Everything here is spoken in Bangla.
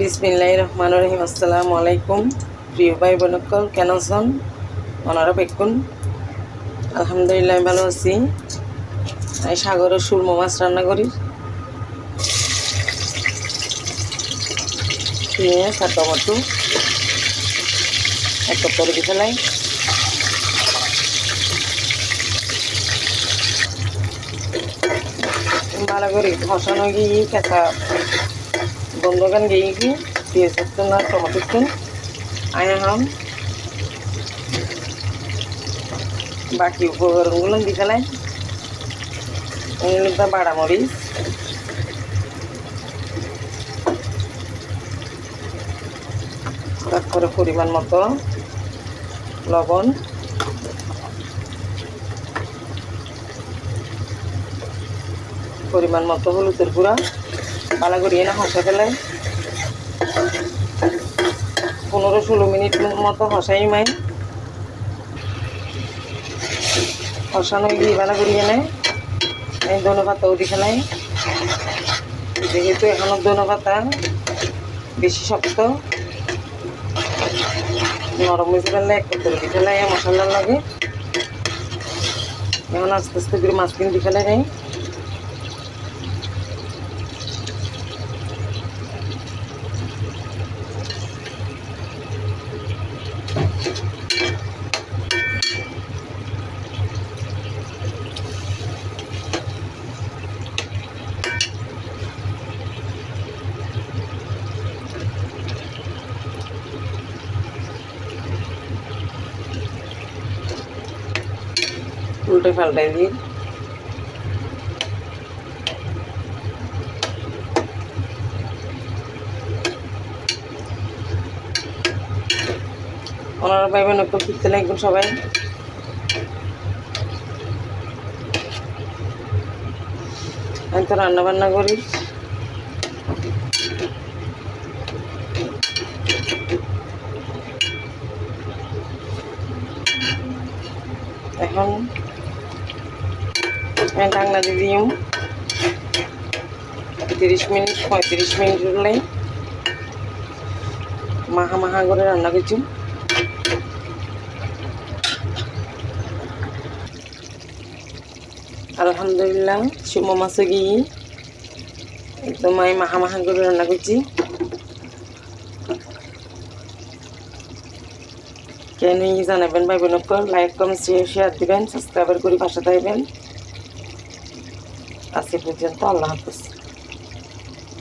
বিসমিল্লাহির রহমানির রহিম। আসসালামু আলাইকুম প্রিয় ভাই বোনকল, কেন আছেন? ওনারা বেকুন আলহামদুলিল্লাহ আমি ভালো আছি। আমি সাগরের সুরমা মাছ রান্না করি। পেঁয়াজ আর টমেটো এক কাপ করে দিয়ে ফেলাই। ভালো করে ঘষানো গিয়ে কেঁচা বন্ধগান গিয়ে গিয়ে পেঁয়াজ একটু না টমেটো একটু আয়াম বাকি উপকরণগুলো দিয়ে ফেলাই। এগুলো বাড়া মরিচ, তারপরে পরিমাণ মতো লবণ, পরিমাণ মতো হলুদের গুঁড়া ভালো করিয়ে না হসা ফেলাই। 15-16 মিনিট মতো হসাই মাই হসানো গিয়ে ভালো করিয়ে নেয়। এই ধনে পাতাও দিয়ে ফেলাই, যেহেতু এখনো ধনে পাতা বেশি শক্ত নরম হয়েছে ফেললে এক করে দিয়ে ফেলাই মশলার লাগে। এখন আস্তে আস্তে করে মাছ কিনে দিয়ে ফেলাই নেই। উল্টে পাল্টাই দিই। ওনারা পাইবেন একটু ফিরতে লাগবেন সবাই। আমি তো রান্না বান্না করি। এখন ঢাকনা দিয়ে দিই 35 মিনিট হলে মাহা মাহা করে রান্না করছি। আলহামদুলিল্লাহ সুরমা মাছে গিয়ে একদম আমি মাহা মাহা করে রান্না করছি। কেন জানাবেন ভাই বোনকে, লাইক কমেন্ট শেয়ার দিবেন, সাবস্ক্রাইব করে পাশে থাকবেন। আজকে পর্যন্ত আল্লাহ হাফেজ।